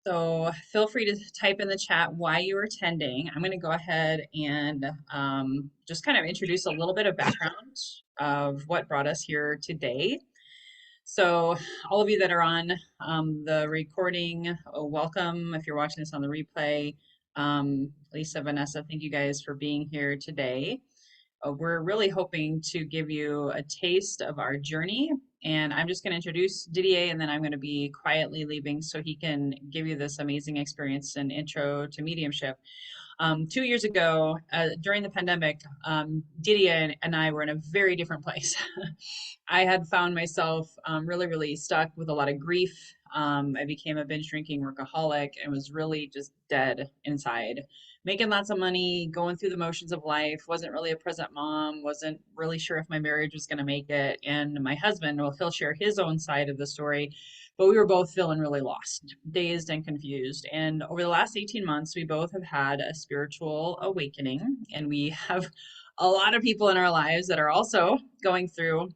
So feel free to type in the chat why you're attending. I'm going to go ahead and just kind of introduce a little bit of background of what brought us here today. So all of you that are on the recording, welcome. If you're watching this on the replay, Lisa, Vanessa, thank you guys for being here today. We're really hoping to give you a taste of our journey. And I'm just going to introduce Didier, and then I'm going to be quietly leaving so he can give you this amazing experience and intro to mediumship. 2 years ago, during the pandemic, Didier and I were in a very different place. I had found myself really, really stuck with a lot of grief. I became a binge drinking workaholic and was really just dead inside. Making lots of money, going through the motions of life, wasn't really a present mom, wasn't really sure if my marriage was going to make it. And my husband, well, he'll share his own side of the story, but we were both feeling really lost, dazed, and confused. And over the last 18 months, we both have had a spiritual awakening, and we have a lot of people in our lives that are also going through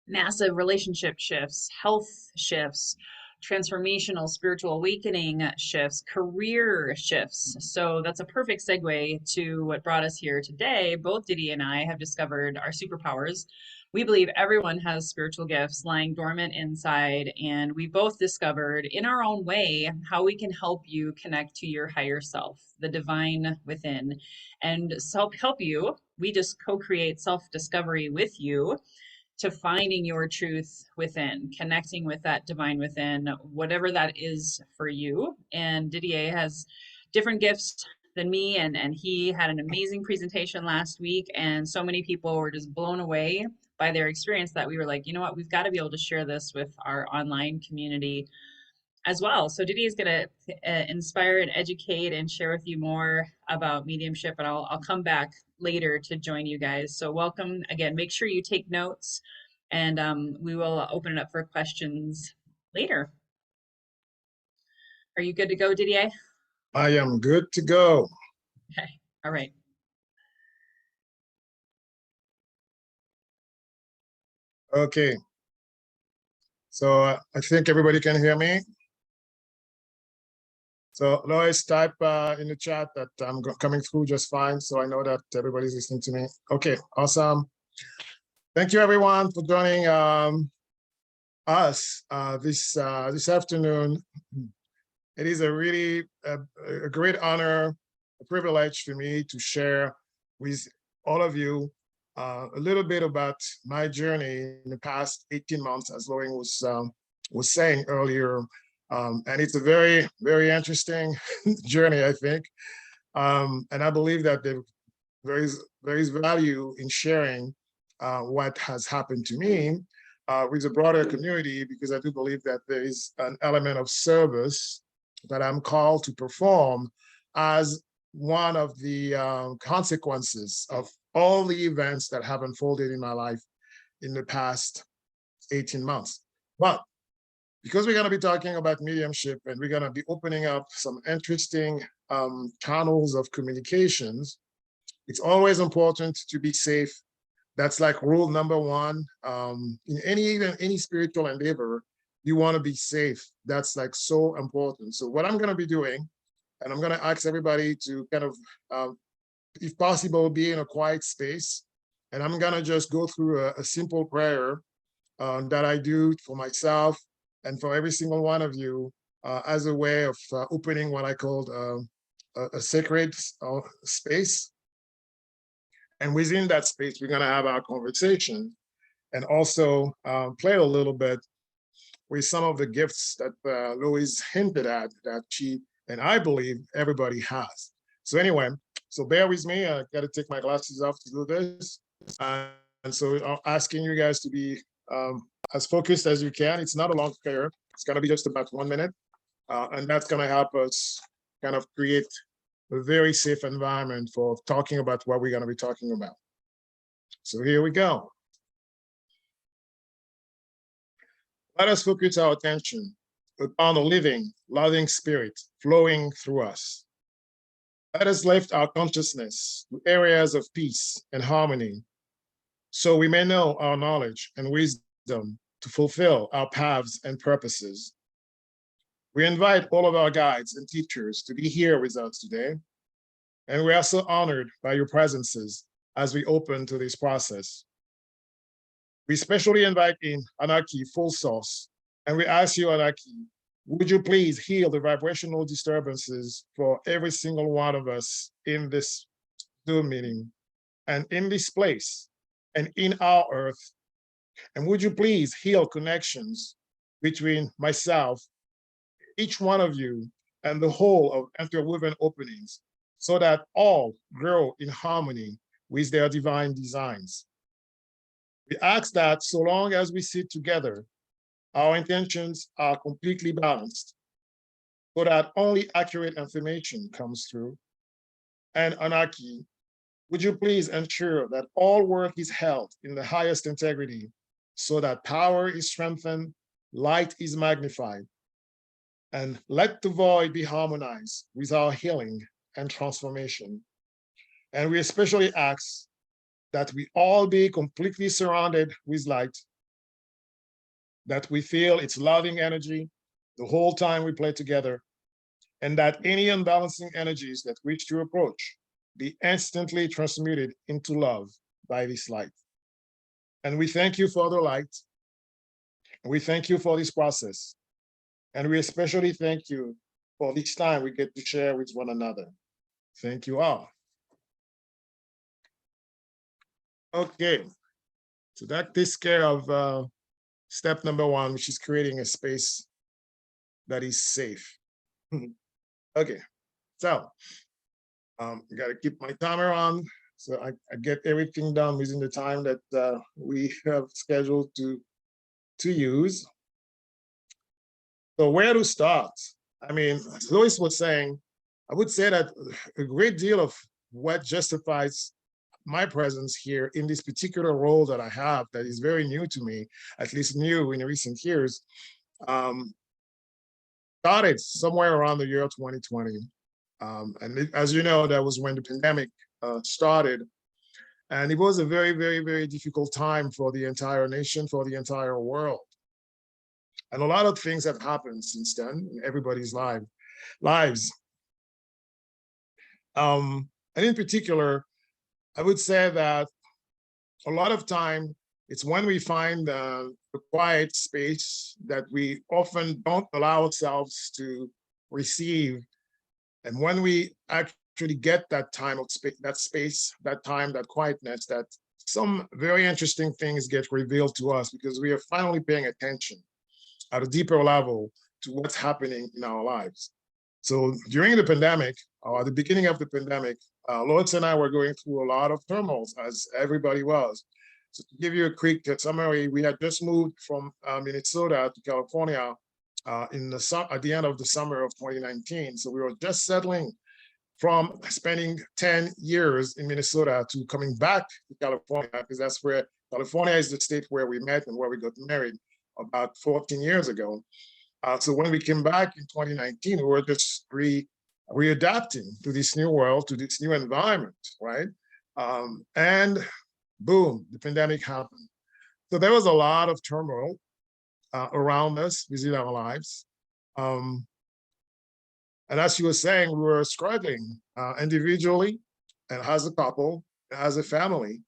massive relationship shifts, health shifts, transformational spiritual awakening shifts, career shifts. So that's a perfect segue to what brought us here today. Both Didi and I have discovered our superpowers. We believe everyone has spiritual gifts lying dormant inside, and we both discovered in our own way how we can help you connect to your higher self, the divine within, and help you. We just co-create self-discovery with you to finding your truth within, connecting with that divine within, whatever that is for you. And Didier has different gifts than me, and he had an amazing presentation last week, and so many people were just blown away by their experience that we were like, you know what, we've got to be able to share this with our online community as well. So Didier is going to inspire and educate and share with you more about mediumship, and I'll come back later to join you guys. So welcome again. Make sure you take notes, and we will open it up for questions later. Are you good to go, Didier? I am good to go. Okay. All right. Okay. So I think everybody can hear me. So Lois, type in the chat that I'm coming through just fine, so I know that everybody's listening to me. Okay, awesome. Thank you everyone for joining us this afternoon. It is a really a great honor, a privilege for me to share with all of you a little bit about my journey in the past 18 months, as Lauren was saying earlier. And it's a very, very interesting journey, I think. And I believe that there is value in sharing what has happened to me with the broader community, because I do believe that there is an element of service that I'm called to perform as one of the consequences of all the events that have unfolded in my life in the past 18 months. But because we're going to be talking about mediumship, and we're going to be opening up some interesting channels of communications, it's always important to be safe. That's like rule number one. In any spiritual endeavor, you want to be safe. That's like so important. So what I'm going to be doing, and I'm going to ask everybody to kind of, if possible, be in a quiet space. And I'm going to just go through a simple prayer that I do for myself and for every single one of you as a way of opening what I called a sacred space. And within that space, we're going to have our conversation and also play a little bit with some of the gifts that Louise hinted at that she and I believe everybody has. So anyway, so bear with me. I got to take my glasses off to do this. And so I'm asking you guys to be as focused as you can. It's not a long prayer. It's going to be just about 1 minute. And that's going to help us kind of create a very safe environment for talking about what we're going to be talking about. So here we go. Let us focus our attention upon the living, loving spirit flowing through us. Let us lift our consciousness to areas of peace and harmony, so we may know our knowledge and wisdom to fulfill our paths and purposes. We invite all of our guides and teachers to be here with us today, and we are so honored by your presences as we open to this process. We especially invite in Anarchy Full Source, and we ask you, Anarchy, would you please heal the vibrational disturbances for every single one of us in this Zoom meeting and in this place and in our earth? And would you please heal connections between myself, each one of you, and the whole of interwoven openings so that all grow in harmony with their divine designs? We ask that so long as we sit together, our intentions are completely balanced so that only accurate information comes through. And Anarchy, would you please ensure that all work is held in the highest integrity so that power is strengthened, light is magnified, and let the void be harmonized with our healing and transformation. And we especially ask that we all be completely surrounded with light, that we feel its loving energy the whole time we play together, and that any unbalancing energies that wish to approach be instantly transmuted into love by this light. And we thank you for the light. We thank you for this process. And we especially thank you for this time we get to share with one another. Thank you all. Okay, so that takes care of step number one, which is creating a space that is safe. Okay, so I gotta keep my timer on so I get everything done within the time that we have scheduled to use. So where to start? I mean, as Lois was saying, I would say that a great deal of what justifies my presence here in this particular role that I have that is very new to me, at least new in recent years, started somewhere around the year 2020. As you know, that was when the pandemic started. And it was a very, very, very difficult time for the entire nation, for the entire world. And a lot of things have happened since then in everybody's lives. And in particular, I would say that a lot of time it's when we find the quiet space that we often don't allow ourselves to receive. And when we actually get that time of space, that time, that quietness, that some very interesting things get revealed to us because we are finally paying attention at a deeper level to what's happening in our lives. So during the pandemic, or at the beginning of the pandemic, Lois and I were going through a lot of turmoil, as everybody was. So to give you a quick summary, we had just moved from Minnesota to California at the end of the summer of 2019. So we were just settling from spending 10 years in Minnesota to coming back to California, because that's where California is the state where we met and where we got married about 14 years ago. So when we came back in 2019, we were just readapting to this new world, to this new environment, right? And boom, the pandemic happened. So there was a lot of turmoil around us within our lives. And as you were saying, we were struggling individually and as a couple, as a family,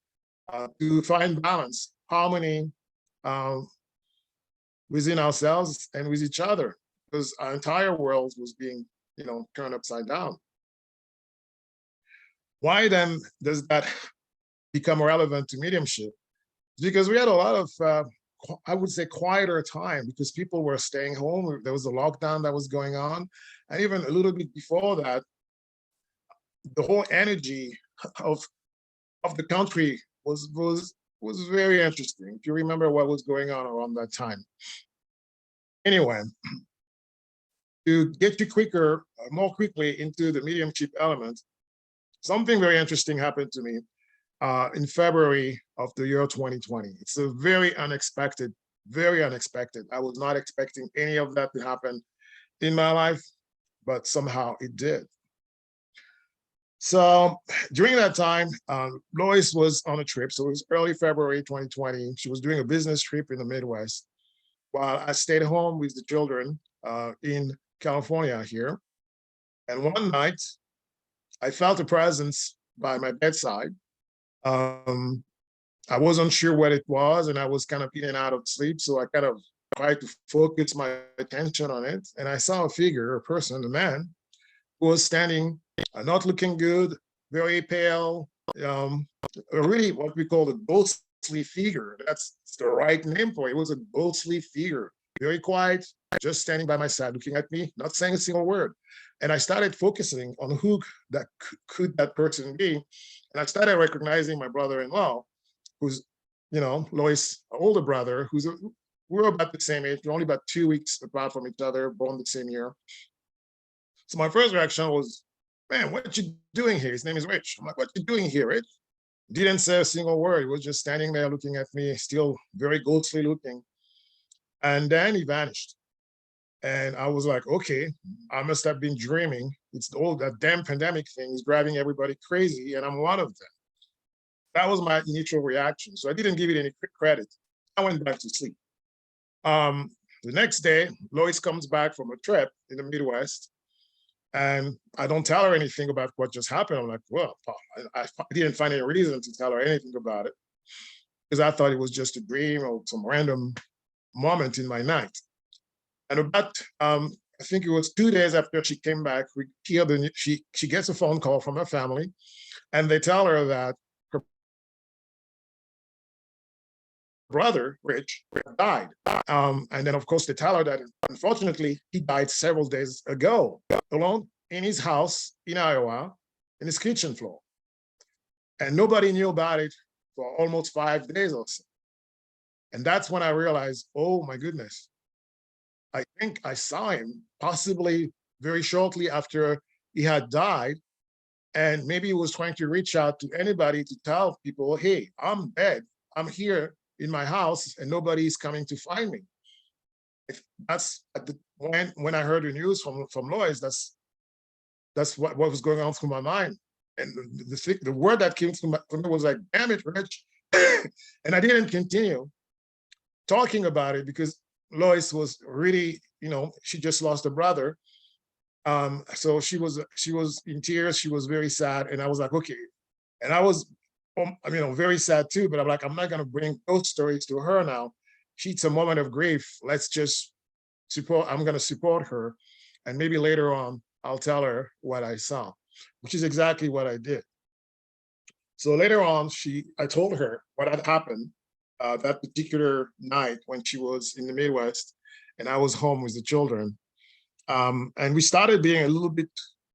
to find balance, harmony, within ourselves and with each other, because our entire world was being, turned upside down. Why then does that become relevant to mediumship? Because we had a lot of, I would say, quieter time because people were staying home. There was a lockdown that was going on. And even a little bit before that, the whole energy of the country was very interesting. If you remember what was going on around that time. Anyway, to get you more quickly into the mediumship element, something very interesting happened to me in February of the year 2020. It's a very unexpected. I was not expecting any of that to happen in my life, but somehow it did. So during that time, Lois was on a trip. So it was early February 2020. She was doing a business trip in the Midwest while I stayed home with the children in California here. And one night, I felt a presence by my bedside. Um, I wasn't sure what it was, and I was kind of in and out of sleep. So I kind of tried to focus my attention on it. And I saw a figure, a person, a man, who was standing, not looking good, very pale, um, really what we call a ghostly figure. That's the right name for it. It was a ghostly figure, very quiet, just standing by my side, looking at me, not saying a single word. And I started focusing on who that could that person be. And I started recognizing my brother-in-law, who's, Lois' older brother, we're about the same age. We're only about 2 weeks apart from each other, born the same year. So my first reaction was, man, what you doing here? His name is Rich. I'm like, what you doing here, Rich? Didn't say a single word. He was just standing there looking at me, still very ghostly looking. And then he vanished. And I was like, okay, I must have been dreaming. It's all that damn pandemic thing is driving everybody crazy, and I'm one of them. That was my initial reaction. So I didn't give it any credit. I went back to sleep. The next day, Lois comes back from a trip in the Midwest, and I don't tell her anything about what just happened. I'm like, well, I didn't find any reason to tell her anything about it because I thought it was just a dream or some random moment in my night. And about, I think it was 2 days after she came back, she gets a phone call from her family, and they tell her that her brother, Rich, died. And then, of course, they tell her that unfortunately he died several days ago, alone in his house in Iowa, in his kitchen floor. And nobody knew about it for almost 5 days or so. And that's when I realized, oh my goodness, I think I saw him possibly very shortly after he had died. And maybe he was trying to reach out to anybody to tell people, hey, I'm dead. I'm here in my house and nobody's coming to find me. That's at the when I heard the news from Lois, that's what was going on through my mind. And the word that came from me was like, damn it, Rich. And I didn't continue talking about it because Lois was really, she just lost a brother. So she was in tears. She was very sad. And I was like, okay. And I was, very sad too, but I'm like, I'm not going to bring those stories to her now. She's a moment of grief. Let's just I'm going to support her. And maybe later on, I'll tell her what I saw, which is exactly what I did. So later on, I told her what had happened that particular night when she was in the Midwest and I was home with the children. And we started being a little bit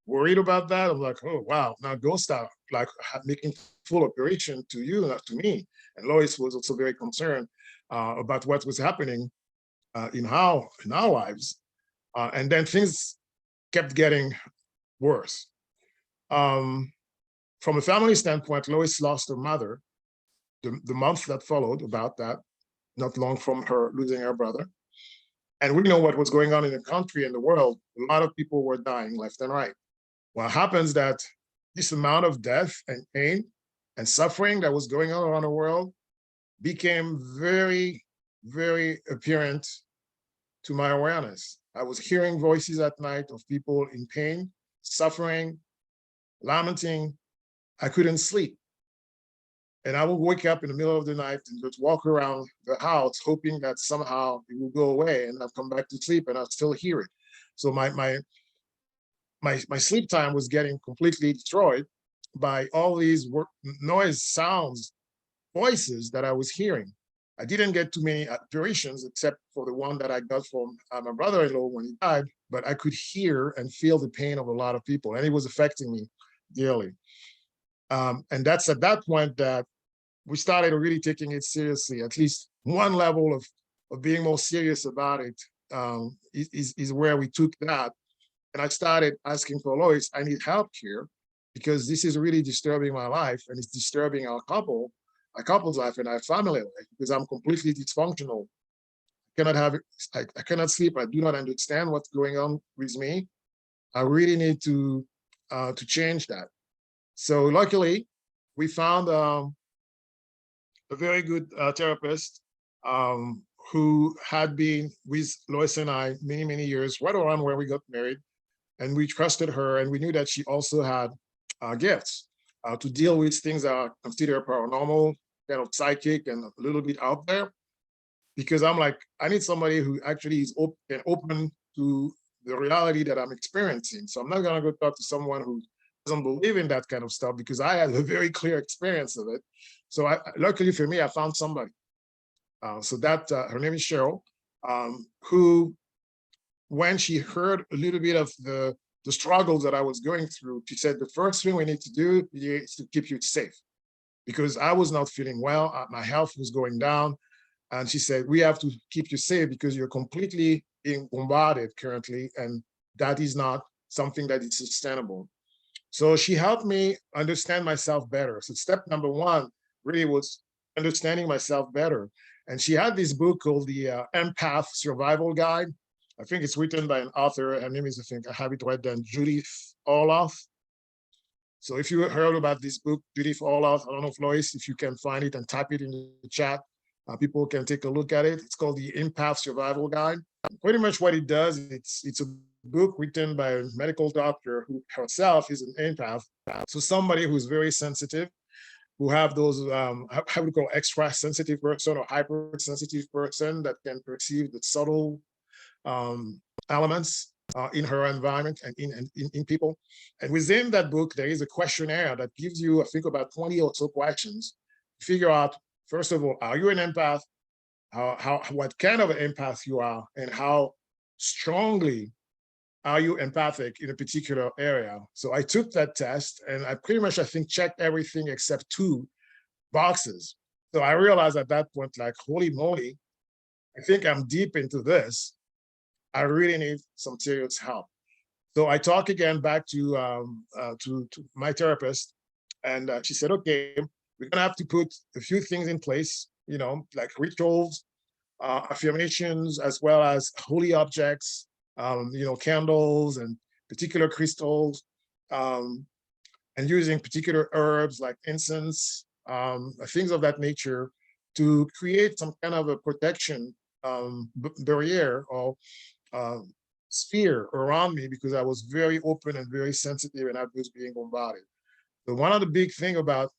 worried about that. I'm like, oh, wow, now ghosts are like making full operation to you, not to me. And Lois was also very concerned about what was happening in our lives. And then things kept getting worse. From a family standpoint, Lois lost her mother the month that followed about that, not long from her losing her brother. And we know what was going on in the country and the world. A lot of people were dying left and right. What happens that this amount of death and pain and suffering that was going on around the world became very, very apparent to my awareness. I was hearing voices at night of people in pain, suffering, lamenting. I couldn't sleep. And I would wake up in the middle of the night and just walk around the house, hoping that somehow it will go away and I'll come back to sleep and I'll still hear it. So my sleep time was getting completely destroyed by all these noise, sounds, voices that I was hearing. I didn't get too many apparitions except for the one that I got from my brother-in-law when he died, but I could hear and feel the pain of a lot of people, and it was affecting me dearly. And that's at that point that we started really taking it seriously. At least one level of being more serious about it is where we took that. And I started asking for Lois, I need help here because this is really disturbing my life and it's disturbing our couple's life and our family life because I'm completely dysfunctional. I cannot sleep. I do not understand what's going on with me. I really need to change that. So luckily, we found a very good therapist who had been with Lois and I many, many years, right around where we got married. And we trusted her, and we knew that she also had gifts to deal with things that are considered paranormal, kind of psychic, and a little bit out there. Because I'm like, I need somebody who actually is open to the reality that I'm experiencing. So I'm not gonna go talk to someone who doesn't believe in that kind of stuff, because I had a very clear experience of it. So luckily for me, I found somebody. So that her name is Cheryl, who, when she heard a little bit of the struggles that I was going through, she said, the first thing we need to do is to keep you safe, because I was not feeling well. My health was going down. And she said, we have to keep you safe because you're completely being bombarded currently. And that is not something that is sustainable. So she helped me understand myself better. So step number one really was understanding myself better. And she had this book called the Empath Survival Guide. I think it's written by an author. Her name is, I think I have it right then, Judith Orloff. So if you heard about this book, Judith Orloff, I don't know if Lois, if you can find it and type it in the chat, people can take a look at it. It's called the Empath Survival Guide. Pretty much what it does, it's a book written by a medical doctor who herself is an empath. So somebody who's very sensitive, who have those, how we call extra sensitive person or hypersensitive person that can perceive the subtle elements in her environment and in people. And within that book, there is a questionnaire that gives you, I think, about 20 or so questions to figure out, first of all, are you an empath? What kind of an empath you are, and how strongly are you empathic in a particular area? So I took that test, and I pretty much, I think, checked everything except 2 boxes. So I realized at that point, like, holy moly, I think I'm deep into this. I really need some serious help. So I talk again back to my therapist, and she said, okay, we're gonna have to put a few things in place, you know, like rituals, affirmations, as well as holy objects, you know, candles and particular crystals, and using particular herbs like incense, things of that nature, to create some kind of a protection barrier or uh, sphere around me, because I was very open and very sensitive, and I was being bombarded. So one of the big thing about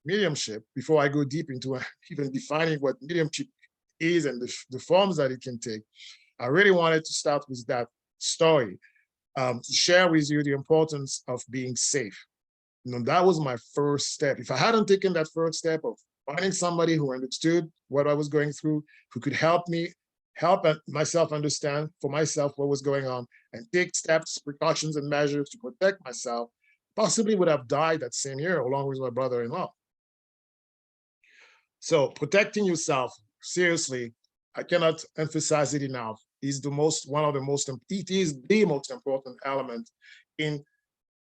mediumship, before I go deep into even defining what mediumship is and the forms that it can take, I really wanted to start with that story, to share with you the importance of being safe. You know, that was my first step. If I hadn't taken that first step of finding somebody who understood what I was going through, who could help me, help myself understand for myself what was going on, and take steps, precautions, and measures to protect myself, possibly would have died that same year along with my brother-in-law. So protecting yourself, seriously, I cannot emphasize it enough, is the most, one of the most, it is the most important element in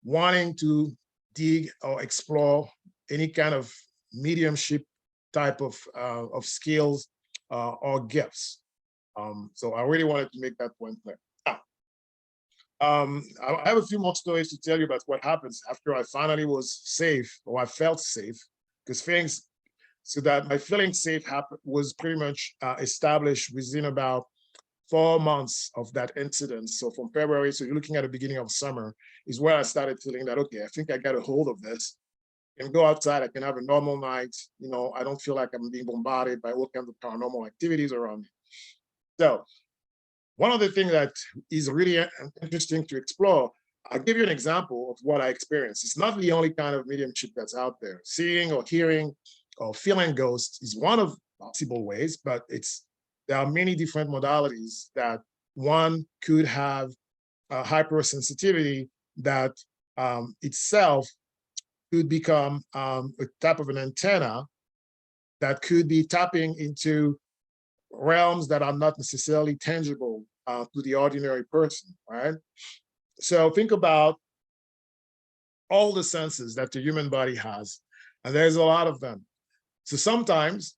wanting to dig or explore any kind of mediumship type of skills or gifts. So I really wanted to make that point clear. Now, I have a few more stories to tell you about what happens after I finally was safe, or I felt safe, because things, so that my feeling safe was pretty much established within about 4 months of that incident. So from February, so you're looking at the beginning of summer, is where I started feeling that, okay, I think I got a hold of this. I can go outside, I can have a normal night. You know, I don't feel like I'm being bombarded by all kinds of paranormal activities around me. So one of the things that is really interesting to explore, I'll give you an example of what I experienced. It's not the only kind of mediumship that's out there. Seeing or hearing or feeling ghosts is one of possible ways, but there are many different modalities that one could have a hypersensitivity that itself could become a type of an antenna that could be tapping into realms that are not necessarily tangible to the ordinary person, right? So think about all the senses that the human body has, and there's a lot of them. So sometimes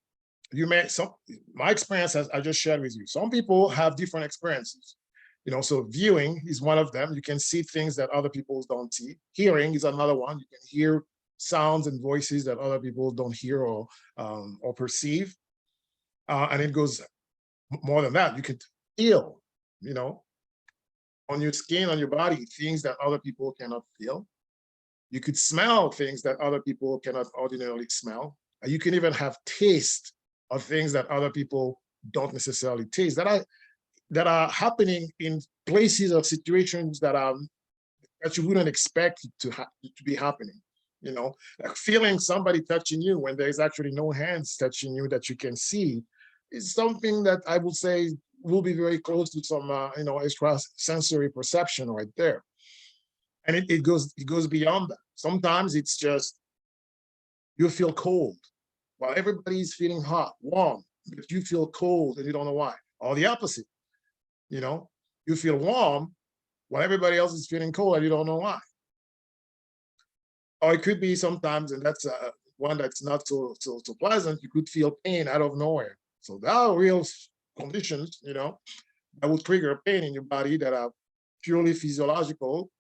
you may, my experience, as I just shared with you, some people have different experiences. You know, so viewing is one of them. You can see things that other people don't see. Hearing is another one. You can hear sounds and voices that other people don't hear or perceive. And it goes more than that, you could feel, you know, on your skin, on your body, things that other people cannot feel. You could smell things that other people cannot ordinarily smell. And you can even have taste of things that other people don't necessarily taste, that are happening in places or situations that you wouldn't expect to be happening. You know, like feeling somebody touching you when there's actually no hands touching you that you can see is something that I would say will be very close to some extra sensory perception right there. And it goes beyond that. Sometimes it's just you feel cold while everybody's feeling hot, warm, but you feel cold and you don't know why. Or the opposite, you know, you feel warm while everybody else is feeling cold and you don't know why. Or it could be sometimes, and that's one that's not so pleasant. You could feel pain out of nowhere. So there are real conditions, that will trigger pain in your body that are purely physiological.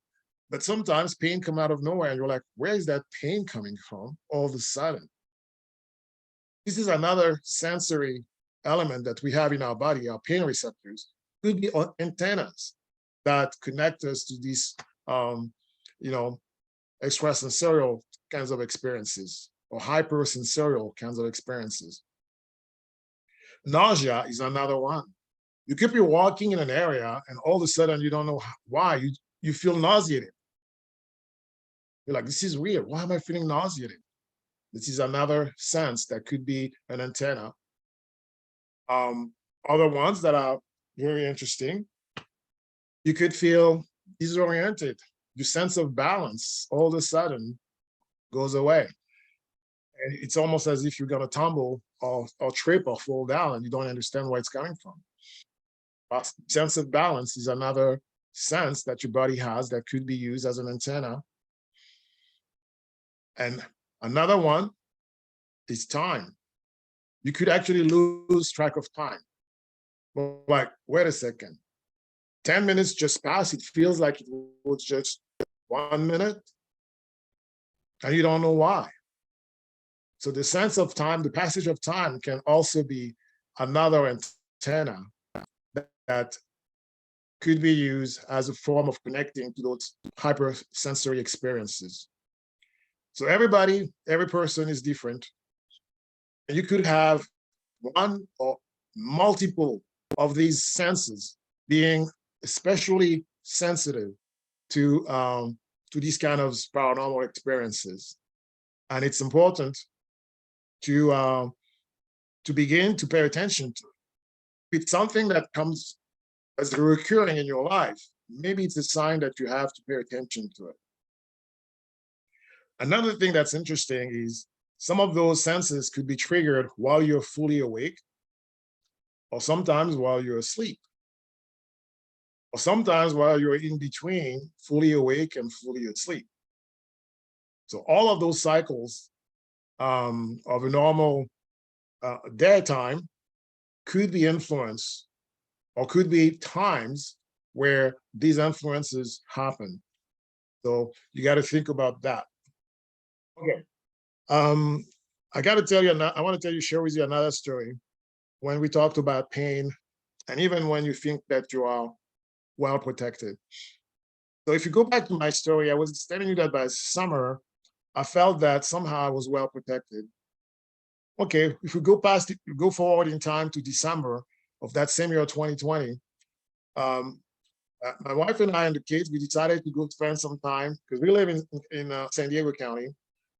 But sometimes pain come out of nowhere, and you're like, where is that pain coming from? All of a sudden, this is another sensory element that we have in our body. Our pain receptors could be antennas that connect us to these, you know, extrasensorial kinds of experiences or hypersensorial kinds of experiences. Nausea is another one. You could be walking in an area and all of a sudden you don't know why you feel nauseated. You're like, this is weird. Why am I feeling nauseated? This is another sense that could be an antenna. Other ones that are very interesting, you could feel disoriented. Your sense of balance all of a sudden goes away. And it's almost as if you're going to tumble or trip or fall down and you don't understand where it's coming from. But sense of balance is another sense that your body has that could be used as an antenna. And another one is time. You could actually lose track of time. Like, wait a second, 10 minutes just passed. It feels like it was just 1 minute, and you don't know why. So the sense of time, the passage of time can also be another antenna that could be used as a form of connecting to those hypersensory experiences. So every person is different. And you could have one or multiple of these senses being especially sensitive to these kind of paranormal experiences. And it's important to begin to pay attention to. If it's something that comes as recurring in your life, maybe it's a sign that you have to pay attention to it. Another thing that's interesting is some of those senses could be triggered while you're fully awake, or sometimes while you're asleep, or sometimes while you're in between fully awake and fully asleep. So all of those cycles of a normal daytime could be influenced, or could be times where these influences happen. So you got to think about that. Okay. I got to tell you, I want to share with you another story when we talked about pain, and even when you think that you are well protected. So if you go back to my story, I was telling you that by summer, I felt that somehow I was well protected. Okay, if we go forward in time to December of that same year, 2020, my wife and I and the kids, we decided to go spend some time because we live in San Diego County,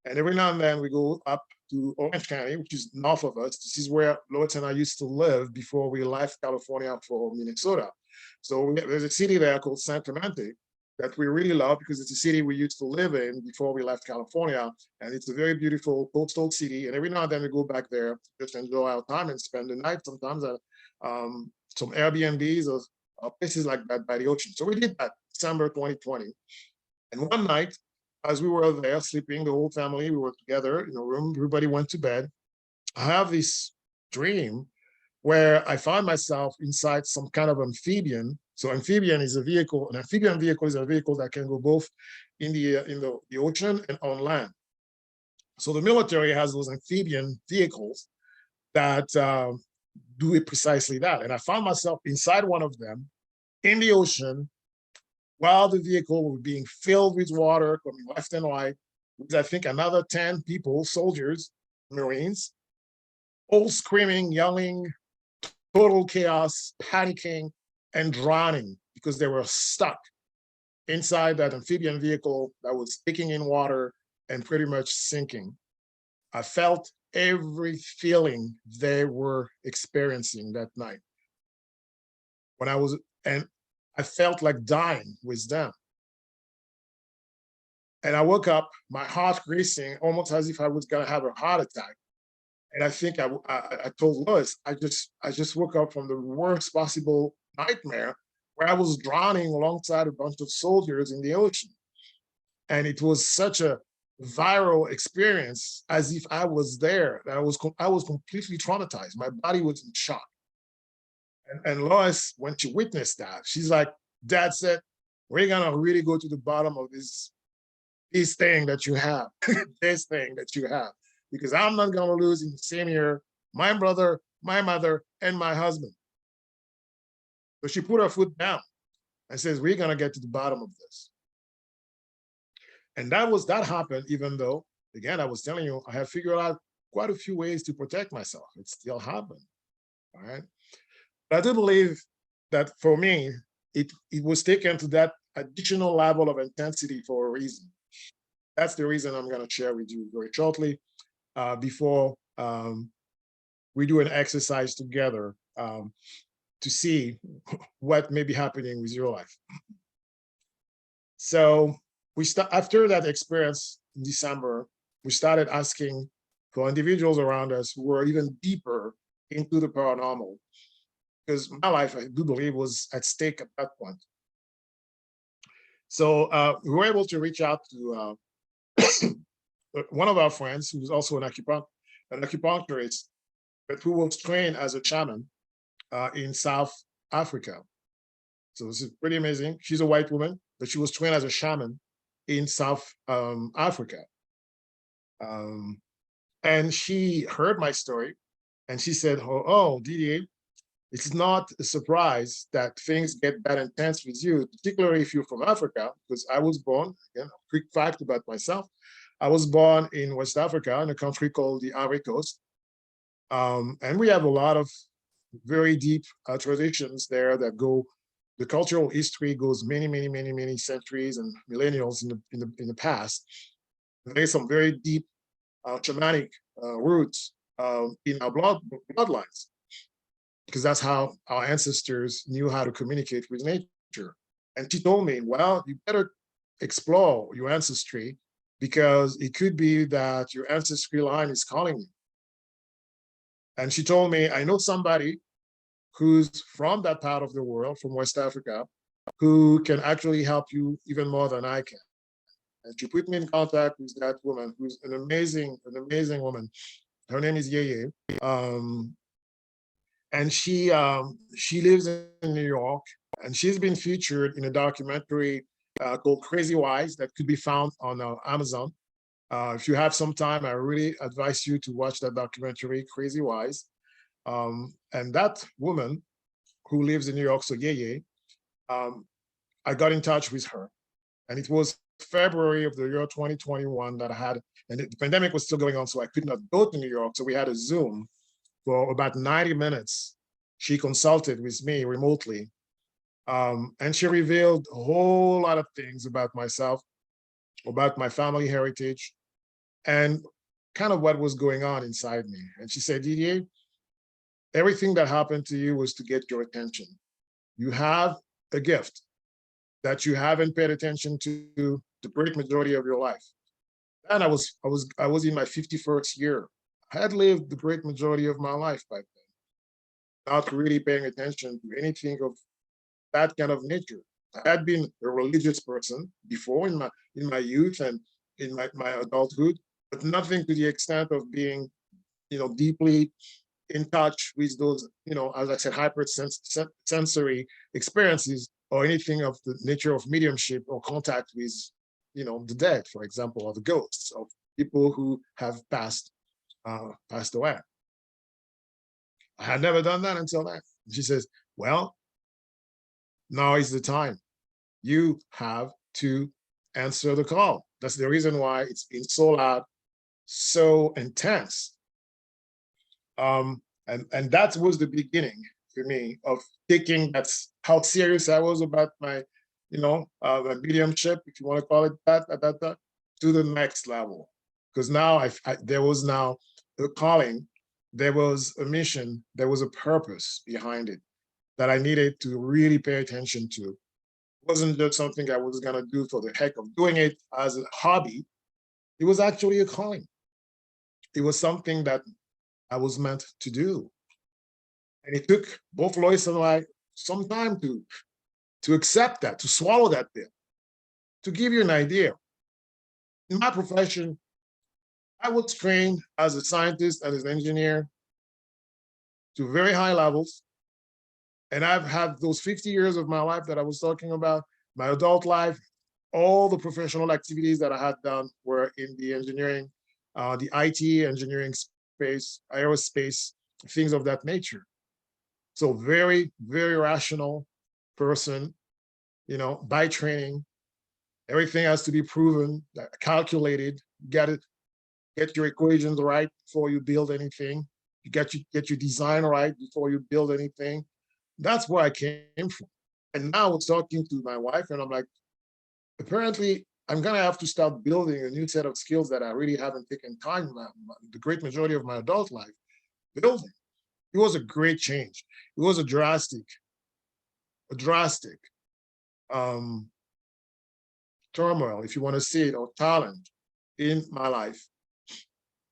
and every now and then we go up to Orange County, which is north of us. This is where Lois and I used to live before we left California for Minnesota. So there's a city there called San Clemente that we really love because it's a city we used to live in before we left California. And it's a very beautiful coastal city. And every now and then we go back there, just enjoy our time and spend the night sometimes at some Airbnbs or places like that by the ocean. So we did that December 2020. And one night, as we were there sleeping, the whole family, we were together in a room, everybody went to bed. I have this dream where I find myself inside some kind of amphibian. So amphibian is a vehicle. An amphibian vehicle is a vehicle that can go both in the ocean and on land. So the military has those amphibian vehicles that do it precisely that. And I found myself inside one of them in the ocean while the vehicle was being filled with water coming left and right, with I think another 10 people, soldiers, Marines, all screaming, yelling, total chaos, panicking, and drowning because they were stuck inside that amphibian vehicle that was taking in water and pretty much sinking. I felt every feeling they were experiencing that night. When I was, and I felt like dying with them. And I woke up, my heart racing, almost as if I was gonna have a heart attack. And I think I told Lois, I just woke up from the worst possible nightmare where I was drowning alongside a bunch of soldiers in the ocean. And it was such a viral experience as if I was there. I was completely traumatized. My body was in shock. And Lois, when she witnessed that, she's like, Dad said, we're gonna really go to the bottom of this thing that you have, this thing that you have, because I'm not gonna lose in the same year my brother, my mother, and my husband. So she put her foot down and says, we're gonna get to the bottom of this. And that happened, even though, again, I was telling you, I have figured out quite a few ways to protect myself. It still happened, all right? But I do believe that for me, it was taken to that additional level of intensity for a reason. That's the reason I'm going to share with you very shortly before we do an exercise together to see what may be happening with your life. So after that experience in December, we started asking for individuals around us who were even deeper into the paranormal, because my life, I do believe, was at stake at that point. So we were able to reach out to one of our friends who's also an acupuncturist, but who was trained as a shaman in South Africa. So this is pretty amazing. She's a white woman, but she was trained as a shaman in South Africa. And she heard my story and she said, oh, Didier, it's not a surprise that things get that intense with you, particularly if you're from Africa, because I was born, again, a quick fact about myself, I was born in West Africa in a country called the Ivory Coast. And we have a lot of very deep traditions there that go, the cultural history goes many centuries and millennials in the past. There's some very deep shamanic roots in our bloodlines, because that's how our ancestors knew how to communicate with nature. And she told me, well, you better explore your ancestry, because it could be that your ancestry line is calling you. And she told me, I know somebody who's from that part of the world, from West Africa, who can actually help you even more than I can. And she put me in contact with that woman, who's an amazing woman. Her name is Yeye. And she lives in New York, and she's been featured in a documentary called Crazy Wise that could be found on Amazon. If you have some time, I really advise you to watch that documentary, Crazy Wise. And that woman who lives in New York, so Yeye, I got in touch with her. And it was February of the year 2021 that I had, and the pandemic was still going on, so I could not go to New York. So we had a Zoom for about 90 minutes. She consulted with me remotely. And she revealed a whole lot of things about myself, about my family heritage, and kind of what was going on inside me. And she said, Didier, everything that happened to you was to get your attention. You have a gift that you haven't paid attention to the great majority of your life. And I was in my 51st year. I had lived the great majority of my life back then, not really paying attention to anything of that kind of nature. I had been a religious person before in my youth and in my adulthood, but nothing to the extent of being, deeply in touch with those, as I said, hypersensory experiences, or anything of the nature of mediumship or contact with, the dead, for example, or the ghosts of people who have passed away. I had never done that until then. She says, well, now is the time. You have to answer the call. That's the reason why it's been so loud, so intense. And that was the beginning for me of taking that's how serious I was about my, my mediumship, if you want to call it that, at that time, to the next level. Because now there was now a calling, there was a mission, there was a purpose behind it that I needed to really pay attention to. It wasn't just something I was gonna do for the heck of doing it as a hobby. It was actually a calling. It was something that I was meant to do. And it took both Lois and I some time to accept that, to swallow that bit. To give you an idea, in my profession, I was trained as a scientist and as an engineer to very high levels. And I've had those 50 years of my life that I was talking about, my adult life, all the professional activities that I had done were in the engineering, the IT engineering space, aerospace, things of that nature. So very, very rational person, by training. Everything has to be proven, calculated. You got to get your equations right before you build anything. You get your design right before you build anything. That's where I came from. And now I was talking to my wife, and I'm like, apparently, I'm gonna have to start building a new set of skills that I really haven't taken time, the great majority of my adult life, building. It was a great change. It was a drastic um, turmoil, if you want to see it, or talent in my life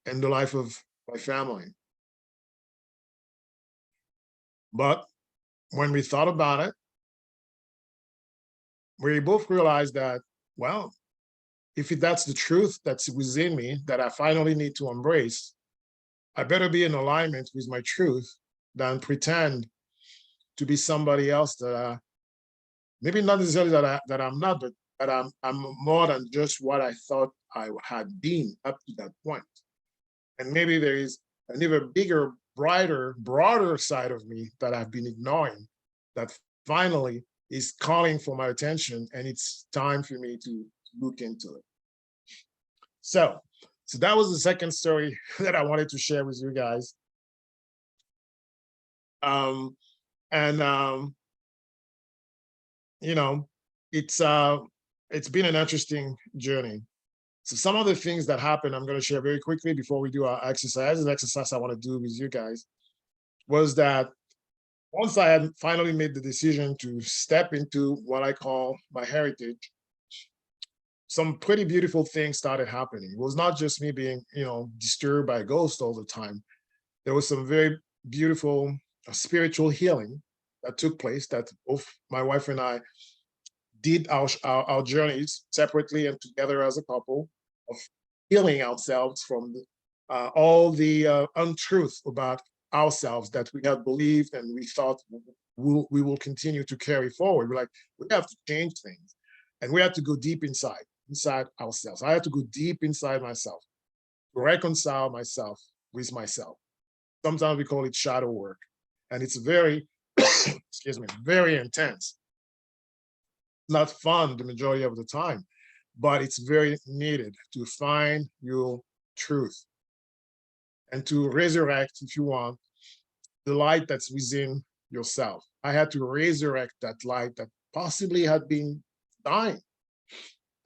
and the life of my family. But when we thought about it, we both realized that, well, if that's the truth that's within me that I finally need to embrace, I better be in alignment with my truth than pretend to be somebody else that maybe not necessarily that I'm not, but that I'm more than just what I thought I had been up to that point. And maybe there is an even bigger, brighter, broader side of me that I've been ignoring that finally is calling for my attention, and it's time for me to look into it. So that was the second story that I wanted to share with you guys. Um, and you know, it's been an interesting journey. So some of the things that happened, I'm going to share very quickly before we do our exercise. An exercise I want to do with you guys was that once I had finally made the decision to step into what I call my heritage, some pretty beautiful things started happening. It was not just me being, disturbed by ghosts all the time. There was some very beautiful spiritual healing that took place that both my wife and I did our journeys separately and together as a couple of healing ourselves from all the untruth about ourselves that we had believed and we thought we will continue to carry forward. We're like, we have to change things. And we have to go deep inside ourselves. I have to go deep inside myself, to reconcile myself with myself. Sometimes we call it shadow work. And it's very, excuse me, very intense. Not fun the majority of the time, but it's very needed to find your truth and to resurrect, if you want, the light that's within yourself. I had to resurrect that light that possibly had been dying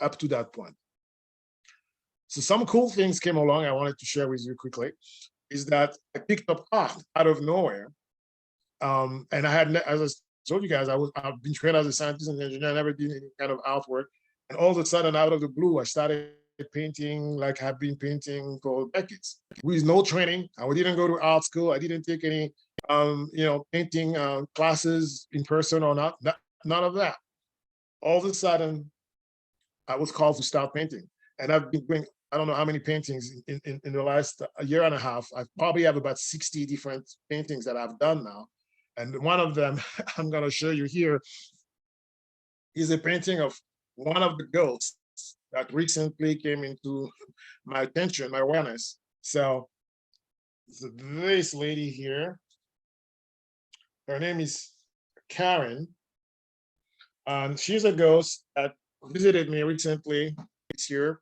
up to that point. So some cool things came along I wanted to share with you quickly, is that I picked up art out of nowhere. And I had, as I told you guys, I've been trained as a scientist and engineer, I never did any kind of artwork. And all of a sudden, out of the blue, I started painting like I've been painting for decades with no training. I didn't go to art school. I didn't take any, painting classes in person or not. None of that. All of a sudden, I was called to start painting, and I've been doing, I don't know how many paintings in the last year and a half. I probably have about 60 different paintings that I've done now. And one of them I'm going to show you here is a painting of one of the ghosts that recently came into my attention, my awareness. So this lady here, Her name is Karen, and she's a ghost that visited me recently this year,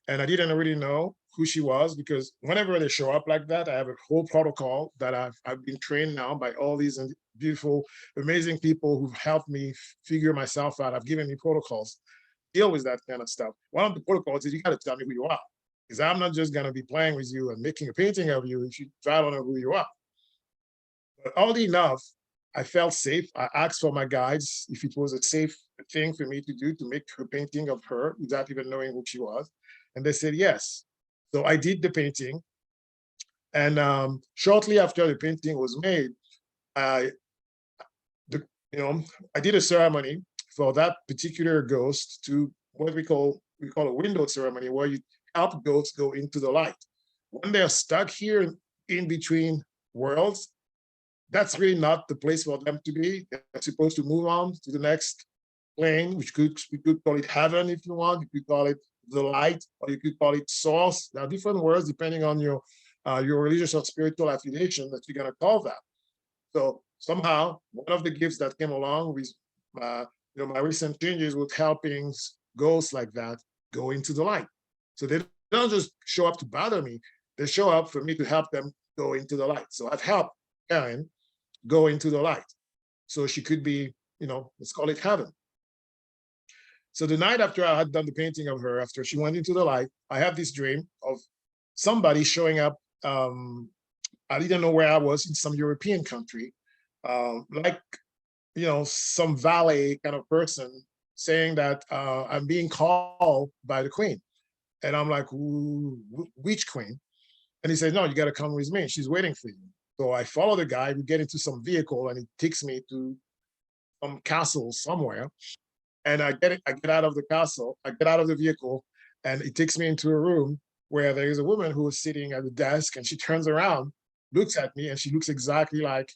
and I didn't really know who she was because whenever they show up like that, I have a whole protocol that I've been trained now by all these beautiful, amazing people who've helped me figure myself out. Have given me protocols deal with that kind of stuff. One of the protocols is you got to tell me who you are, because I'm not just going to be playing with you and making a painting of you if I don't know who you are. But oddly enough, I felt safe. I asked for my guides if it was a safe thing for me to do to make a painting of her without even knowing who she was. And they said yes. So I did the painting. And shortly after the painting was made, I, the, you know, I did a ceremony for that particular ghost to what we call a window ceremony, where you help ghosts go into the light. When they're stuck here in between worlds, that's really not the place for them to be. They're supposed to move on to the next plane, which we could call it heaven if you want. You could call it the light, or you could call it source. There are different words depending on your religious or spiritual affiliation that you're gonna call that. So somehow, one of the gifts that came along with my recent changes with helping ghosts like that go into the light. So they don't just show up to bother me; they show up for me to help them go into the light. So I've helped Karen go into the light, so she could be, let's call it heaven. So the night after I had done the painting of her, after she went into the light, I had this dream of somebody showing up. I didn't know where I was, in some European country, like, some valet kind of person saying that I'm being called by the queen. And I'm like, which queen? And he says, no, you got to come with me. She's waiting for you. So I follow the guy. We get into some vehicle, and he takes me to some castle somewhere. And I get out of the castle. I get out of the vehicle, and it takes me into a room where there is a woman who is sitting at the desk, and she turns around, looks at me, and she looks exactly like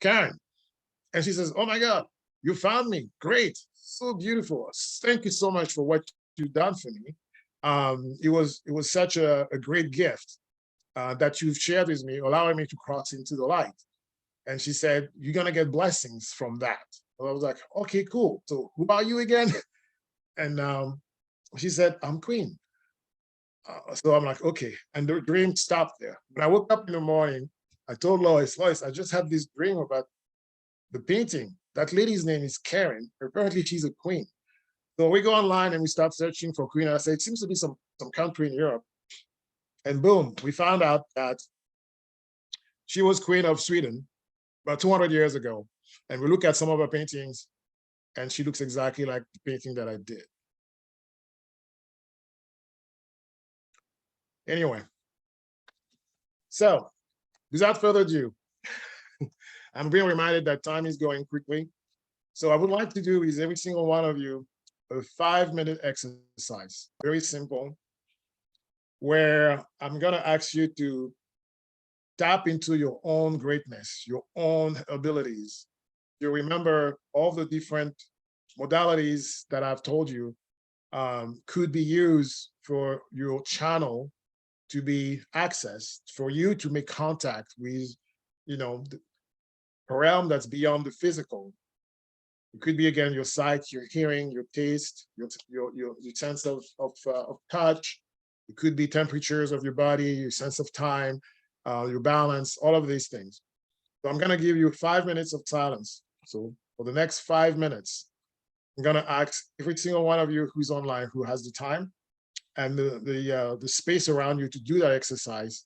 Karen. And she says, "Oh my God, you found me! Great, so beautiful. Thank you so much for what you've done for me. It was such a great gift that you've shared with me, allowing me to cross into the light." And she said, "You're gonna get blessings from that." And I was like, "Okay, cool. So who are you again?" And she said, "I'm Queen." So I'm like, "Okay." And the dream stopped there. When I woke up in the morning, I told Lois, "Lois, I just had this dream about the painting. That lady's name is Karen. Apparently, she's a queen." So we go online and we start searching for queen. And I say, "It seems to be some country in Europe." And boom, we found out that she was queen of Sweden about 200 years ago. And we look at some of her paintings, and she looks exactly like the painting that I did. Anyway, so without further ado, I'm being reminded that time is going quickly. So I would like to do is every single one of you a 5-minute exercise, very simple, where I'm going to ask you to tap into your own greatness, your own abilities. You remember all the different modalities that I've told you could be used for your channel to be accessed, for you to make contact with, a realm that's beyond the physical. It could be, again, your sight, your hearing, your taste, your sense of touch. It could be temperatures of your body, your sense of time, your balance, all of these things. So I'm going to give you 5 minutes of silence. So for the next 5 minutes, I'm going to ask every single one of you who's online, who has the time and the space around you to do that exercise,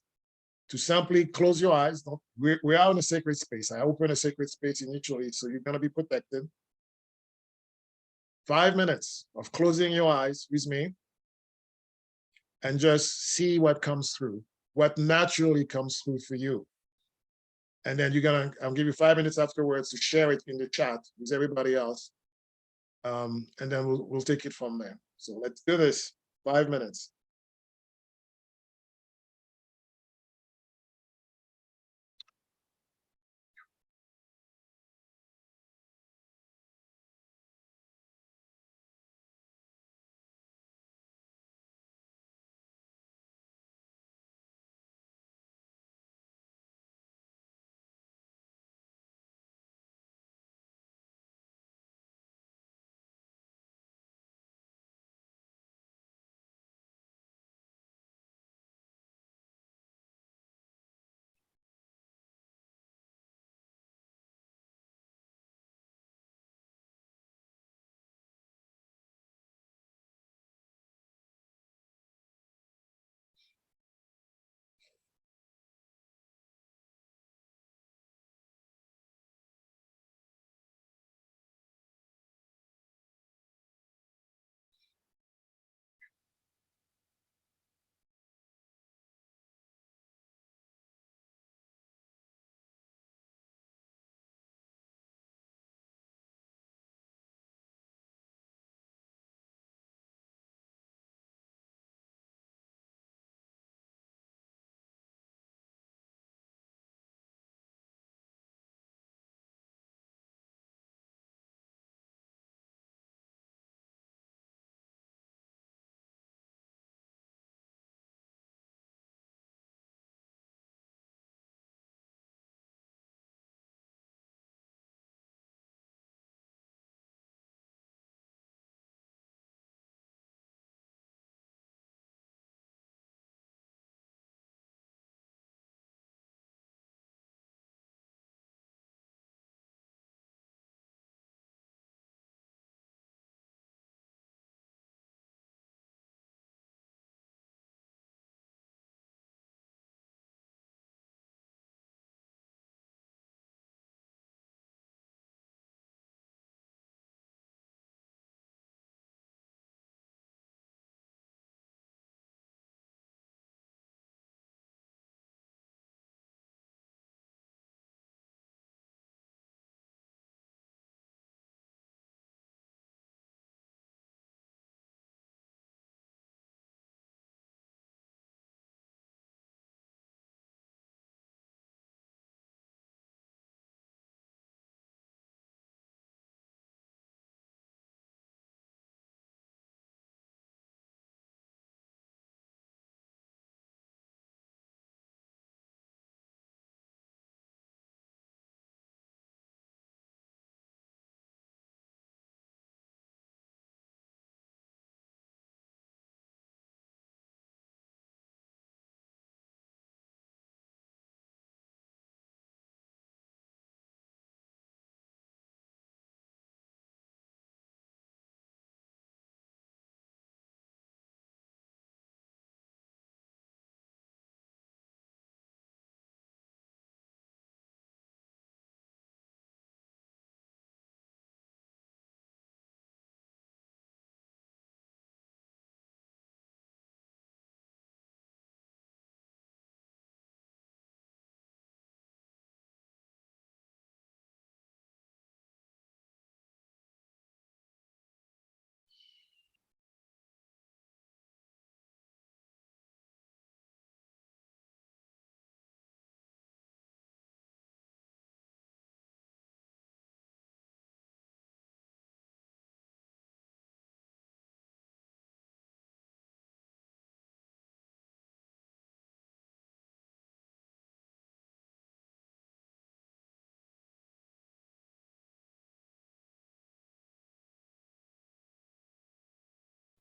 to simply close your eyes. We are in a sacred space. I open a sacred space initially, so you're going to be protected. 5 minutes of closing your eyes with me, and just see what comes through, what naturally comes through for you. And then I'll give you 5 minutes afterwards to share it in the chat with everybody else. And then we'll take it from there. So let's do this. 5 minutes.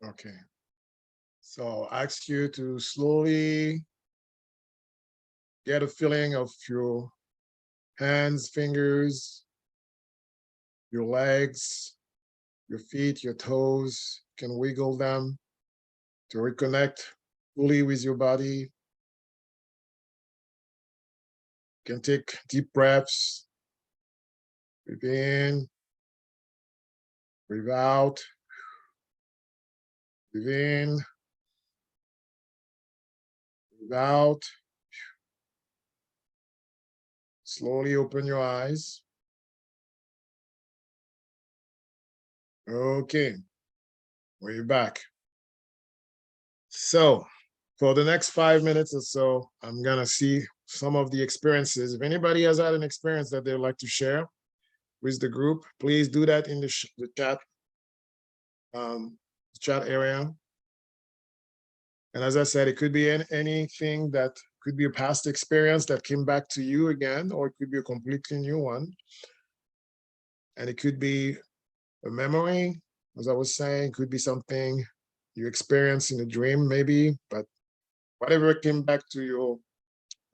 Okay. So I ask you to slowly get a feeling of your hands, fingers, your legs, your feet, your toes. You can wiggle them to reconnect fully with your body. You can take deep breaths. Breathe in, breathe out, breathe in, breathe out. Slowly open your eyes. Okay, we're back. So for the next 5 minutes or so, I'm gonna see some of the experiences. If anybody has had an experience that they'd like to share with the group, please do that in the um, chat area. And as I said, it could be anything that could be a past experience that came back to you again, or it could be a completely new one. And it could be a memory, as I was saying, could be something you experienced in a dream, maybe, but whatever came back to your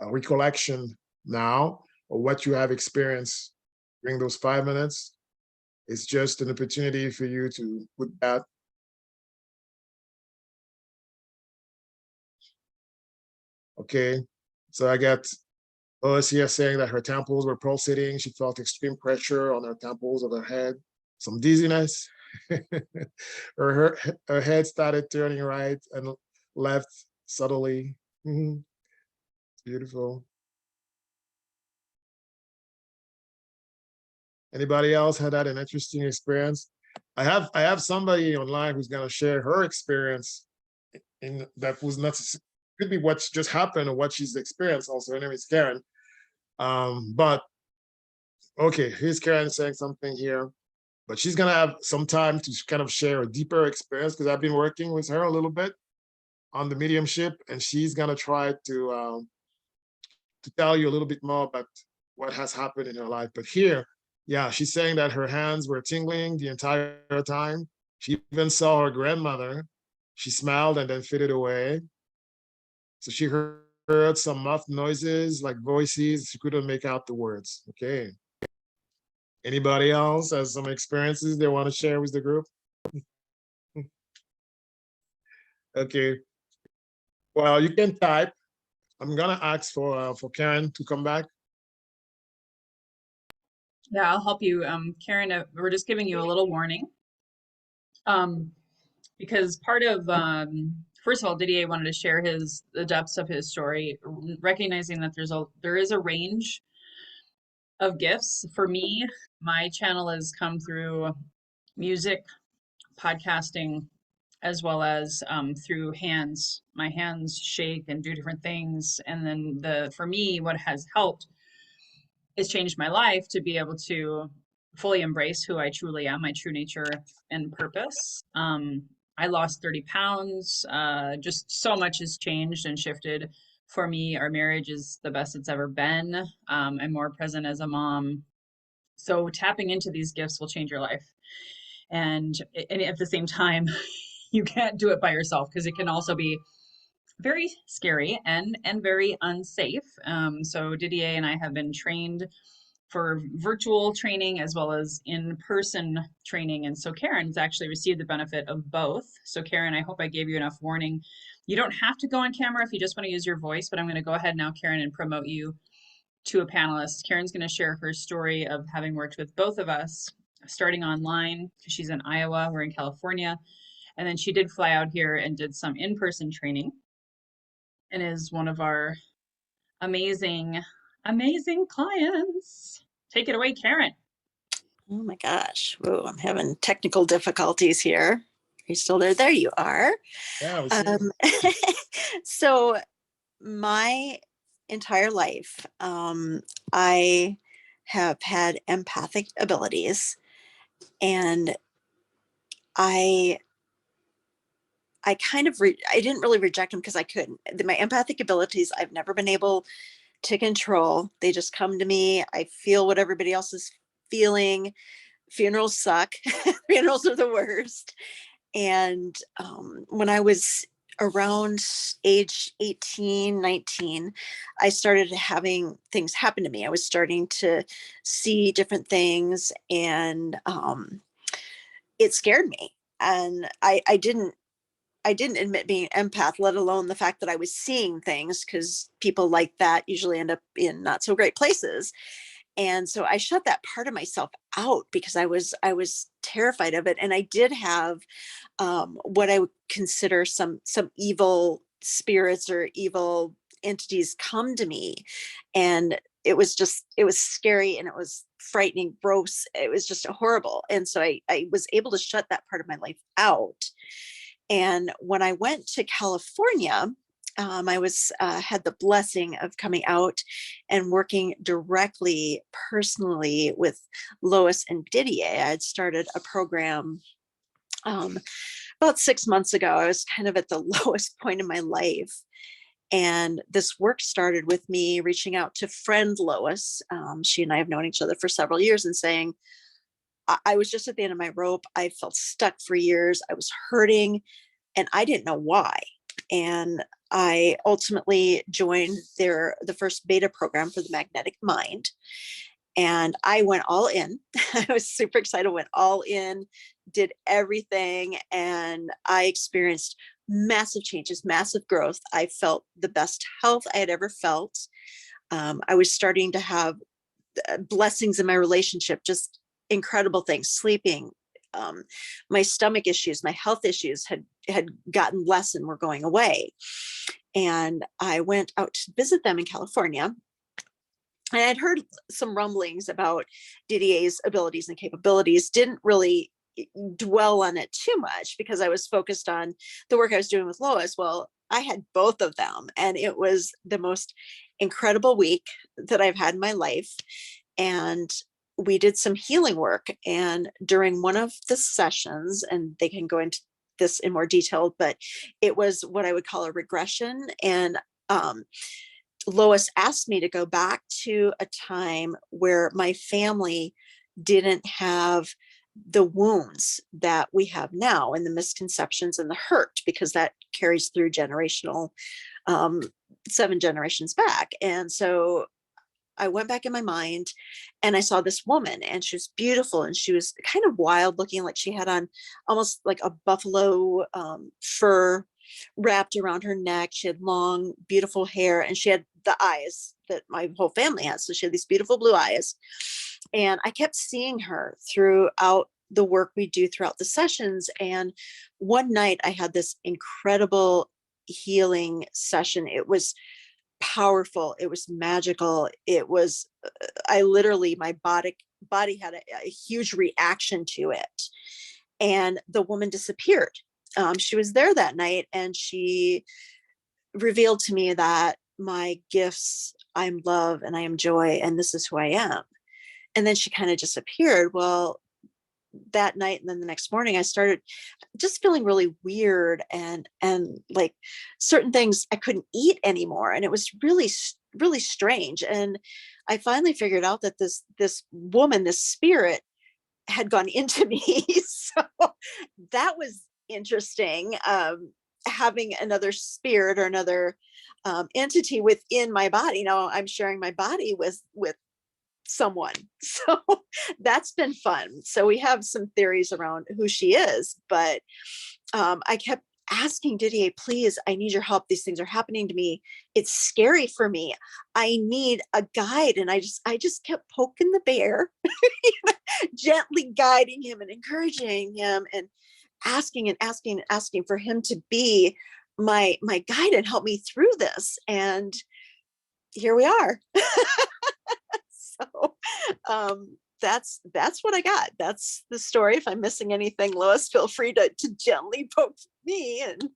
recollection now, or what you have experienced during those 5 minutes, it's just an opportunity for you to put that. Okay. So I got Lois here saying that her temples were pulsating. She felt extreme pressure on her temples of her head, some dizziness. her head started turning right and left subtly. Mhm. Beautiful. Anybody else had an interesting experience? I have somebody online who's gonna share her experience in that was not, could be what just happened or what she's experienced also. Her name is Karen. But okay, here's Karen saying something here, but she's gonna have some time to kind of share a deeper experience because I've been working with her a little bit on the mediumship, and she's gonna try to tell you a little bit more about what has happened in her life. But here, yeah, she's saying that her hands were tingling the entire time. She even saw her grandmother. She smiled and then faded away. So she heard some muffled noises like voices. She couldn't make out the words. Okay. Anybody else has some experiences they want to share with the group? Okay. Well, you can type. I'm gonna ask for Karen to come back. Yeah, I'll help you. Karen, we're just giving you a little warning. Um, because part of first of all, Didier wanted to share the depths of his story, recognizing that there is a range of gifts. For me, my channel has come through music, podcasting, as well as through hands. My hands shake and do different things. And then for me, what has helped is changed my life to be able to fully embrace who I truly am, my true nature and purpose. I lost 30 pounds. Just so much has changed and shifted for me. Our marriage is the best it's ever been. I'm more present as a mom. So tapping into these gifts will change your life. And at the same time, you can't do it by yourself because it can also be very scary and very unsafe. So Didier and I have been trained for virtual training as well as in-person training. And so Karen's actually received the benefit of both. So Karen, I hope I gave you enough warning. You don't have to go on camera if you just want to use your voice, but I'm going to go ahead now, Karen, and promote you to a panelist. Karen's going to share her story of having worked with both of us, starting online. She's in Iowa, we're in California. And then she did fly out here and did some in-person training and is one of our amazing, amazing clients. Take it away, Karen. Oh my gosh. Whoa, I'm having technical difficulties here. Are you still there? There you are. Yeah, we see you. So my entire life, I have had empathic abilities, and I I didn't really reject them because I couldn't. My empathic abilities I've never been able to control. They just come to me. I feel what everybody else is feeling. Funerals suck. Funerals are the worst. And when I was around age 18, 19, I started having things happen to me. I was starting to see different things, and it scared me. And I didn't admit being an empath, let alone the fact that I was seeing things, because people like that usually end up in not so great places. And so I shut that part of myself out because I was terrified of it. And I did have what I would consider some evil spirits or evil entities come to me, and it was scary, and it was frightening, gross. It was just horrible. And so I was able to shut that part of my life out. And when I went to California, I was had the blessing of coming out and working directly, personally with Lois and Didier. I had started a program um, about 6 months ago. I was kind of at the lowest point in my life. And this work started with me reaching out to friend Lois. She and I have known each other for several years, and saying, I was just at the end of my rope. I felt stuck for years. I was hurting, and I didn't know why. And I ultimately joined the first beta program for the magnetic mind. And I went all in. I was super excited, went all in, did everything. And I experienced massive changes, massive growth. I felt the best health I had ever felt. I was starting to have blessings in my relationship, just incredible things, sleeping. My stomach issues, my health issues had gotten less and were going away. And I went out to visit them in California. And I'd heard some rumblings about Didier's abilities and capabilities, didn't really dwell on it too much because I was focused on the work I was doing with Lois. Well, I had both of them, and it was the most incredible week that I've had in my life. And we did some healing work. And during one of the sessions, and they can go into this in more detail, but it was what I would call a regression. And Lois asked me to go back to a time where my family didn't have the wounds that we have now, and the misconceptions and the hurt, because that carries through generational, 7 generations back. And so I went back in my mind, and I saw this woman, and she was beautiful, and she was kind of wild looking, like she had on almost like a buffalo fur wrapped around her neck. She had long, beautiful hair, and she had the eyes that my whole family has. So she had these beautiful blue eyes. And I kept seeing her throughout the work we do throughout the sessions. And one night I had this incredible healing session. It was powerful. It was magical. It was, I literally, my body had a huge reaction to it. And the woman disappeared. She was there that night, and she revealed to me that my gifts, I'm love and I am joy, and this is who I am. And then she kind of disappeared. Well, that night and then the next morning, I started just feeling really weird, and like certain things I couldn't eat anymore, and it was really strange. And I finally figured out that this woman, this spirit, had gone into me. So that was interesting. Having another spirit or another entity within my body. Now I'm sharing my body with someone. So that's been fun. So we have some theories around who she is, but I kept asking Didier, please, I need your help. These things are happening to me. It's scary for me. I need a guide. And I just kept poking the bear, gently guiding him and encouraging him, and asking and asking and asking for him to be my guide and help me through this. And here we are. So that's what I got. That's the story. If I'm missing anything, Lois, feel free to gently poke me. And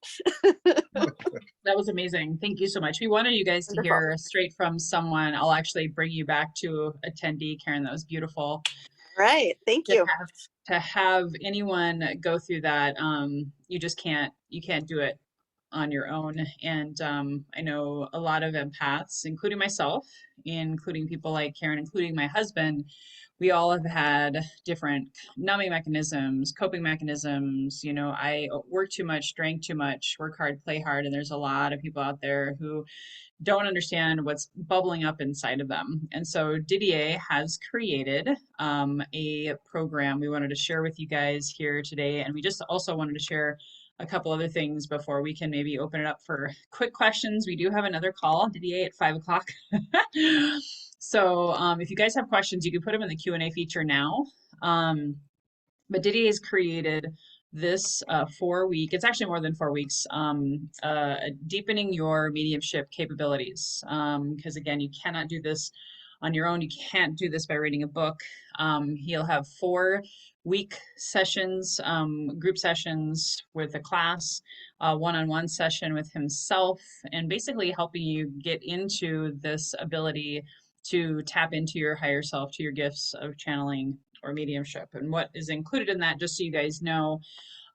That was amazing. Thank you so much. We wanted you guys to wonderful. hear straight from someone. I'll actually bring you back to attendee, Karen. That was beautiful. All right. Thank To you. have anyone go through that, you just can't do it on your own. And I know a lot of empaths, including myself, including people like Karen, including my husband, we all have had different numbing mechanisms, coping mechanisms. You know, I work too much, drank too much, work hard, play hard, and there's a lot of people out there who don't understand what's bubbling up inside of them. And so Didier has created a program we wanted to share with you guys here today. And we just also wanted to share a couple other things before we can maybe open it up for quick questions. We do have another call, Didier, at 5 o'clock. So if you guys have questions, you can put them in the Q&A feature now. But Didier has created this 4 week, it's actually more than 4 weeks, deepening your mediumship capabilities. Because again, you cannot do this on your own. You can't do this by reading a book. He'll have 4 week sessions, group sessions with a class, one-on-one session with himself, and basically helping you get into this ability to tap into your higher self, to your gifts of channeling or mediumship. And what is included in that, just so you guys know,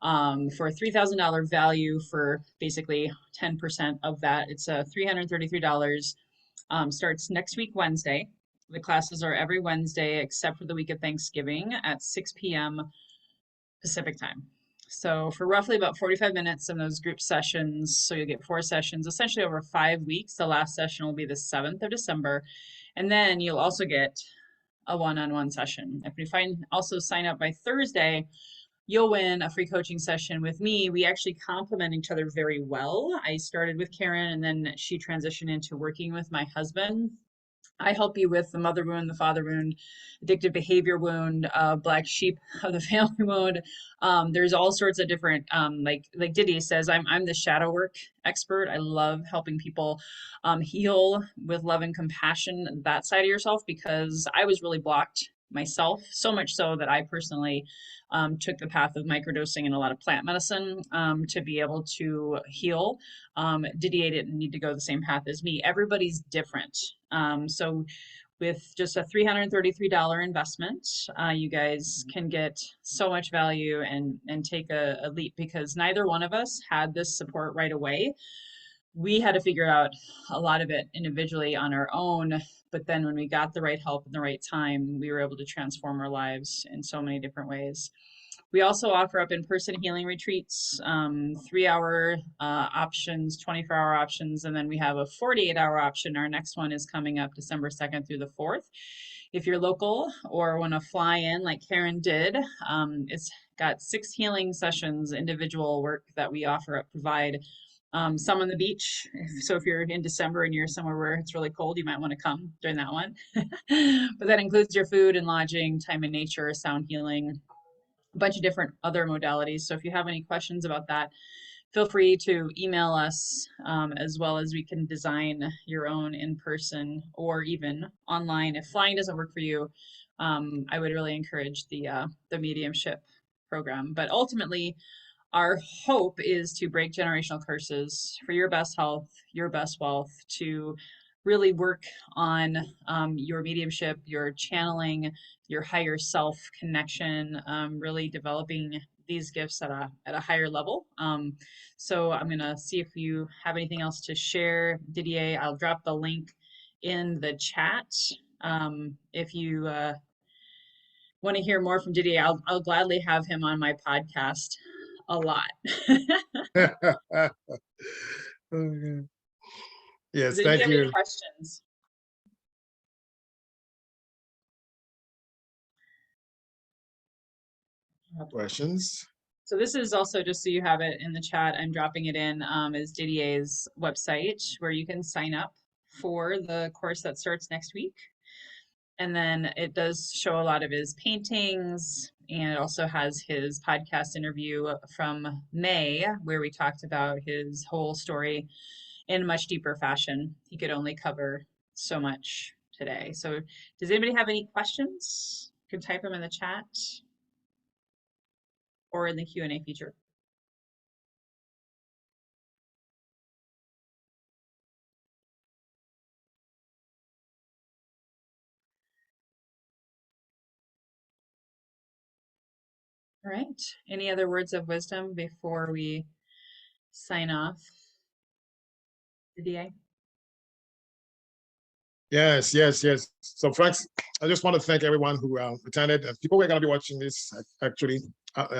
for a $3,000 value for basically 10% of that, it's $333. Starts next week, Wednesday. The classes are every Wednesday except for the week of Thanksgiving at 6 p.m. Pacific time. So for roughly about 45 minutes in those group sessions, so you'll get 4 sessions, essentially over 5 weeks. The last session will be the 7th of December. And then you'll also get a one-on-one session. If you also sign up by Thursday, you'll win a free coaching session with me. We actually complement each other very well. I started with Karen and then she transitioned into working with my husband. I help you with the mother wound, the father wound, addictive behavior wound, black sheep of the family wound. There's all sorts of different, like Didier says, I'm the shadow work expert. I love helping people heal with love and compassion, that side of yourself, because I was really blocked myself, so much so that I personally took the path of microdosing and a lot of plant medicine to be able to heal. Didier didn't need to go the same path as me. Everybody's different. So with just a $333 investment, you guys can get so much value and take a leap, because neither one of us had this support right away. We had to figure out a lot of it individually on our own, but then when we got the right help in the right time, we were able to transform our lives in so many different ways. We also offer up in-person healing retreats, 3-hour options, 24-hour options, and then we have a 48-hour option. Our next one is coming up December 2nd through the 4th. If you're local or want to fly in like Karen did, it's got 6 healing sessions, individual work that we offer up, provide. Some on the beach. So if you're in December and you're somewhere where it's really cold, you might want to come during that one. But that includes your food and lodging, time in nature, sound healing, a bunch of different other modalities. So if you have any questions about that, feel free to email us, as well as we can design your own in-person or even online. If flying doesn't work for you, I would really encourage the mediumship program. But ultimately, our hope is to break generational curses for your best health, your best wealth, to really work on your mediumship, your channeling, your higher self connection, really developing these gifts at a higher level. So I'm going to see if you have anything else to share, Didier. I'll drop the link in the chat. If you want to hear more from Didier, I'll gladly have him on my podcast a lot. Okay. Yes, Does anybody thank have any you. questions? Questions? So this is also, just so you have it in the chat, I'm dropping it in, is Didier's website where you can sign up for the course that starts next week. And then it does show a lot of his paintings, and it also has his podcast interview from May, where we talked about his whole story in much deeper fashion. He could only cover so much today. So does anybody have any questions? You can type them in the chat or in the Q&A feature. All right. Any other words of wisdom before we sign off? Didier? Yes, yes, yes. So, Franks, I just want to thank everyone who attended. People who are going to be watching this actually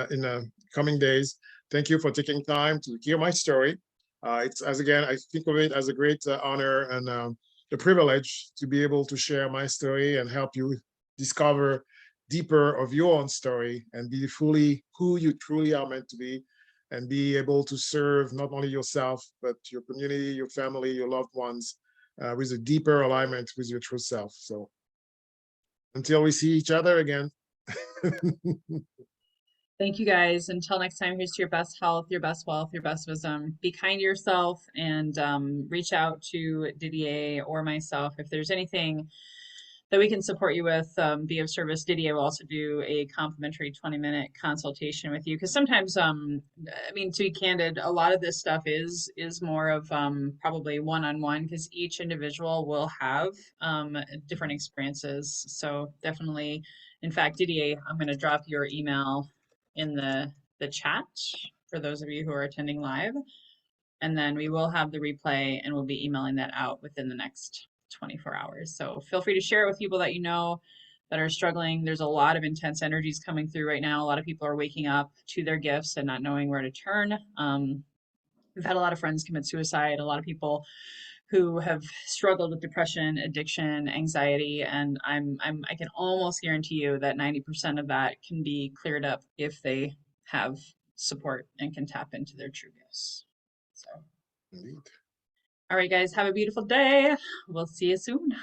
in the coming days. Thank you for taking time to hear my story. It's as again, I think of it as a great honor and the privilege to be able to share my story and help you discover deeper of your own story and be fully who you truly are meant to be, and be able to serve not only yourself but your community, your family, your loved ones with a deeper alignment with your true self. So until we see each other again. Thank you guys. Until next time, here's to your best health, your best wealth, your best wisdom. Be kind to yourself and reach out to Didier or myself if there's anything that we can support you with, be of service. Didier will also do a complimentary 20-minute consultation with you because sometimes, I mean, to be candid, a lot of this stuff is more of probably one-on-one because each individual will have different experiences. So definitely, in fact, Didier, I'm going to drop your email in the chat for those of you who are attending live, and then we will have the replay and we'll be emailing that out within the next 24 hours. So feel free to share it with people that you know that are struggling. There's a lot of intense energies coming through right now. A lot of people are waking up to their gifts and not knowing where to turn. We've had a lot of friends commit suicide, a lot of people who have struggled with depression, addiction, anxiety, and I can almost guarantee you that 90% of that can be cleared up if they have support and can tap into their true gifts. So, Indeed. all right, guys, have a beautiful day. We'll see you soon.